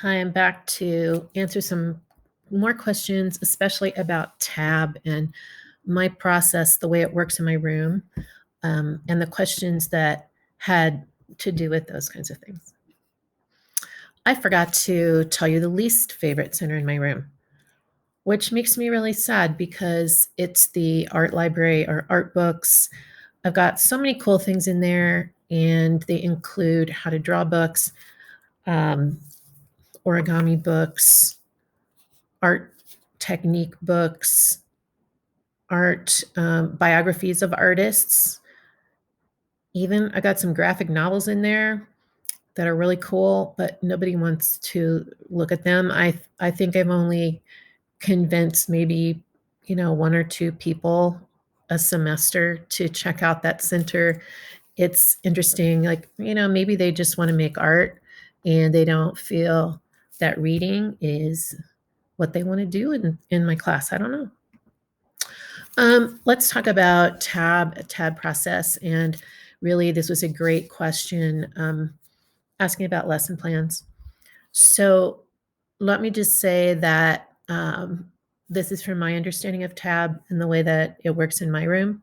Hi, I'm back to answer some more questions, especially about tab and my process, the way it works in my room, and the questions that had to do with those kinds of things. I forgot to tell you the least favorite center in my room, which makes me really sad because it's the art library or art books. I've got so many cool things in there, and they include how to draw books, um, origami books, art technique books, art biographies of artists. Even I got some graphic novels in there that are really cool, but nobody wants to look at them. I think I've only convinced maybe one or two people a semester to check out that center. It's interesting, like maybe they just want to make art and they don't feel that reading is what they want to do in my class. I don't know. Let's talk about tab process. And really, this was a great question asking about lesson plans. So let me just say that this is from my understanding of tab and the way that it works in my room.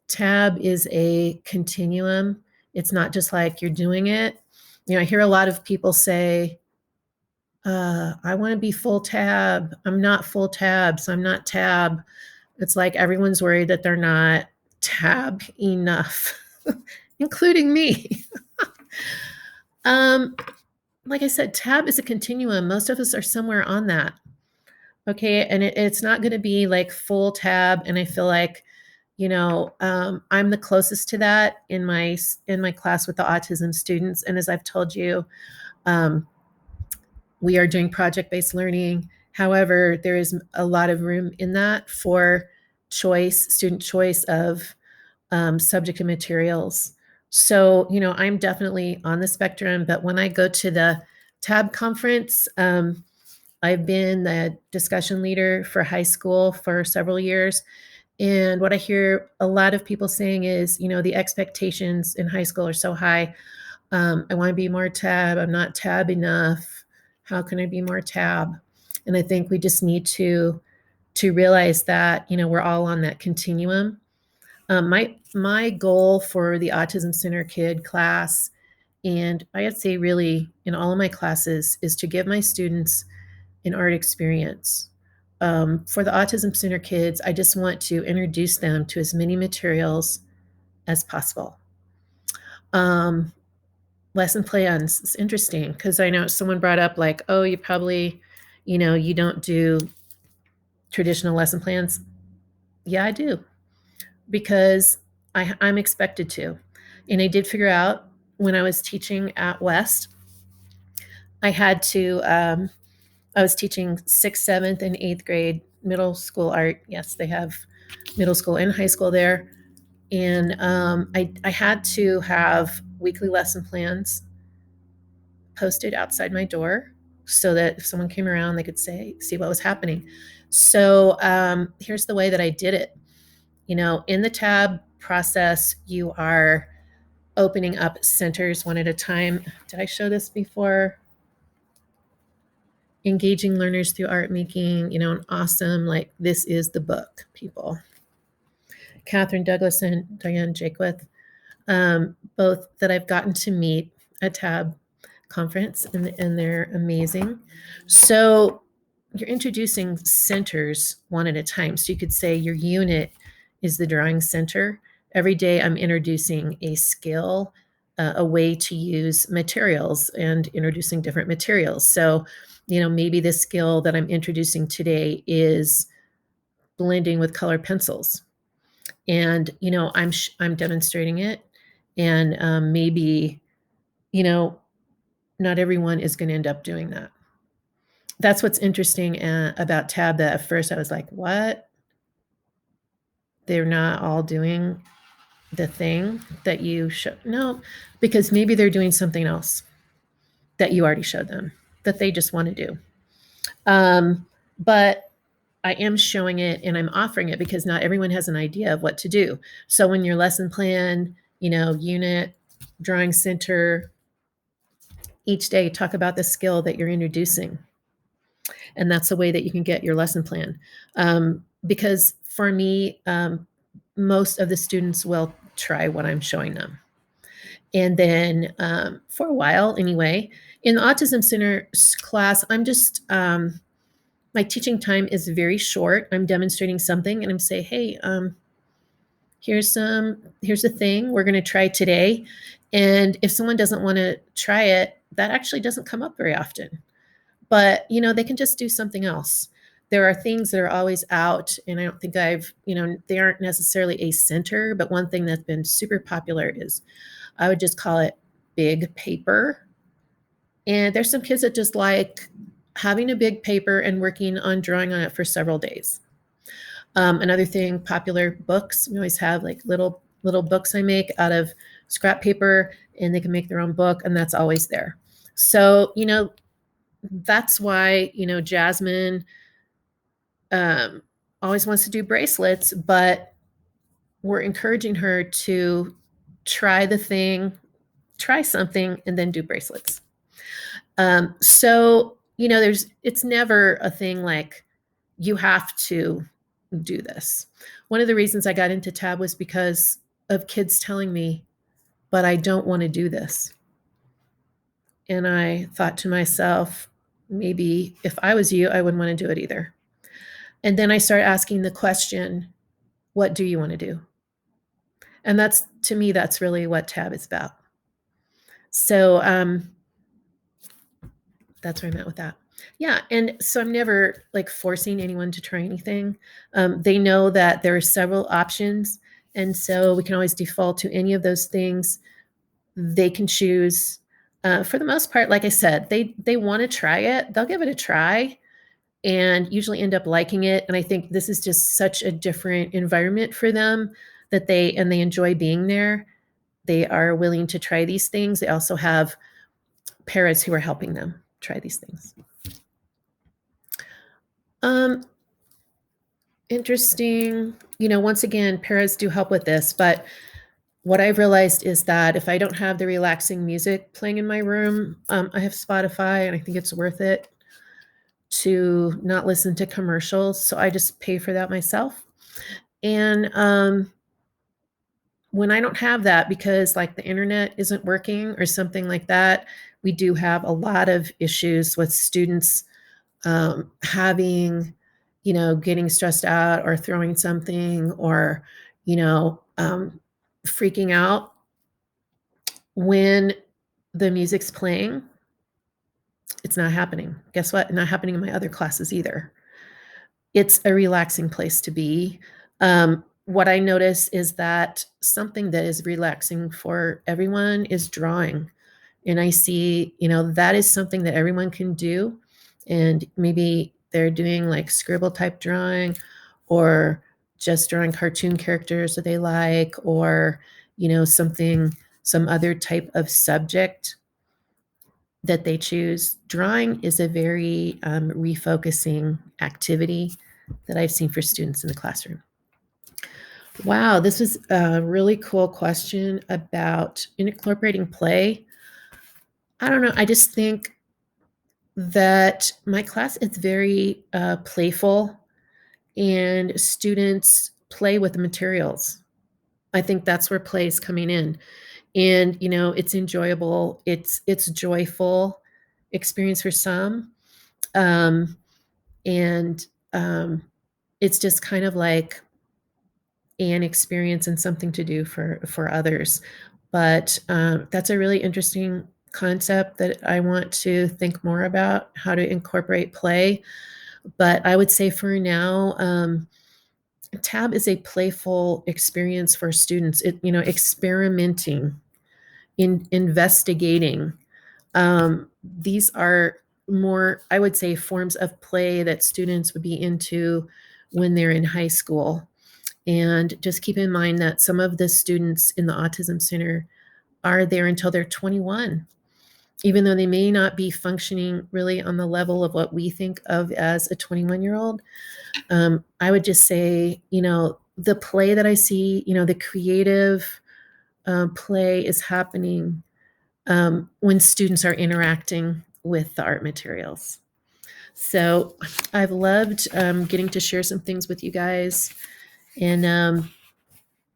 Tab is a continuum. It's not just like you're doing it. I hear a lot of people say, I want to be full tab. I'm not full tab, so I'm not tab. It's like everyone's worried that they're not tab enough, including me. um, like I said, tab is a continuum. Most of us are somewhere on that. Okay. And it's not going to be like full tab. And I feel like, I'm the closest to that in my class with the autism students. And as I've told you, um, we are doing project-based learning. However, there is a lot of room in that for student choice of subject and materials. So, I'm definitely on the spectrum, but when I go to the TAB conference, I've been the discussion leader for high school for several years. And what I hear a lot of people saying is, the expectations in high school are so high. I want to be more tab. I'm not tab enough. How can I be more tab? And I think we just need to realize that we're all on that continuum. My goal for the Autism Center Kid class, and I'd say really in all of my classes, is to give my students an art experience. For the Autism Center Kids, I just want to introduce them to as many materials as possible. Um, Lesson plans. It's interesting because I know someone brought up like, oh, you probably, you don't do traditional lesson plans. Yeah, I do because I'm expected to. And I did figure out when I was teaching at West, I had to, I was teaching sixth, seventh, and eighth grade middle school art. Yes, they have middle school and high school there. And I had to have weekly lesson plans posted outside my door so that if someone came around, they could see what was happening. So here's the way that I did it. In the tab process, you are opening up centers one at a time. Did I show this before? Engaging learners through art making, an awesome, like this is the book, people. Catherine Douglas and Diane Jakewith, both that I've gotten to meet at tab conference, and they're amazing. So you're introducing centers one at a time. So you could say your unit is the drawing center. Every day I'm introducing a skill, a way to use materials and introducing different materials. So, maybe the skill that I'm introducing today is blending with colored pencils. And, I'm demonstrating it. And maybe, you know, not everyone is going to end up doing that. That's what's interesting about tab, that at first I was like, what? They're not all doing the thing that you show. No, because maybe they're doing something else that you already showed them that they just want to do. But I am showing it and I'm offering it because not everyone has an idea of what to do. So when your lesson plan, unit, drawing center, each day talk about the skill that you're introducing. And that's the way that you can get your lesson plan. Because for me, most of the students will try what I'm showing them. And then for a while, anyway, in the Autism Center class, I'm just, my teaching time is very short. I'm demonstrating something and I'm saying, hey, here's the thing we're going to try today. And if someone doesn't want to try it, that actually doesn't come up very often. But, they can just do something else. There are things that are always out, and I don't think they aren't necessarily a center, but one thing that's been super popular is, I would just call it big paper. And there's some kids that just like having a big paper and working on drawing on it for several days. Another thing, popular books. We always have like little books I make out of scrap paper, and they can make their own book, and that's always there. So, that's why, Jasmine always wants to do bracelets, but we're encouraging her to try something, and then do bracelets. So, it's never a thing like you have to do this. One of the reasons I got into TAB was because of kids telling me, but I don't want to do this. And I thought to myself, maybe if I was you, I wouldn't want to do it either. And then I started asking the question, what do you want to do? And to me, that's really what TAB is about. So that's where I'm at with that. Yeah. And so I'm never like forcing anyone to try anything. They know that there are several options. And so we can always default to any of those things. They can choose. For the most part, like I said, they want to try it. They'll give it a try and usually end up liking it. And I think this is just such a different environment for them that they enjoy being there. They are willing to try these things. They also have parents who are helping them try these things. Interesting. Once again, paras do help with this, but what I've realized is that if I don't have the relaxing music playing in my room, I have Spotify, and I think it's worth it to not listen to commercials. So I just pay for that myself. And when I don't have that, because like the internet isn't working or something like that, we do have a lot of issues with students having, getting stressed out or throwing something, or, freaking out when the music's playing. It's not happening. Guess what? Not happening in my other classes either. It's a relaxing place to be. What I notice is that something that is relaxing for everyone is drawing. And I see, that is something that everyone can do. And maybe they're doing like scribble type drawing, or just drawing cartoon characters that they like, or, some other type of subject that they choose. Drawing is a very refocusing activity that I've seen for students in the classroom. Wow, this was a really cool question about incorporating play. I don't know. I just think that my class is very playful, and students play with the materials. I think that's where play is coming in. And, it's enjoyable. It's joyful experience for some. And it's just kind of like an experience and something to do for others. But that's a really interesting concept that I want to think more about, how to incorporate play. But I would say for now, TAB is a playful experience for students. Experimenting, investigating. These are more, I would say, forms of play that students would be into when they're in high school. And just keep in mind that some of the students in the Autism Center are there until they're 21, even though they may not be functioning really on the level of what we think of as a 21-year-old. I would just say, the play that I see, the creative play is happening when students are interacting with the art materials. So I've loved getting to share some things with you guys. And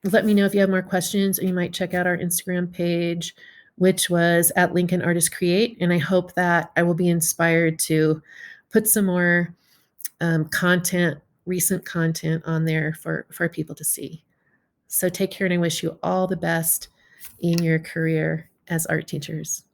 let me know if you have more questions, or you might check out our Instagram page, which was at Lincoln Artists Create. And I hope that I will be inspired to put some more content, recent content on there for people to see. So take care, and I wish you all the best in your career as art teachers.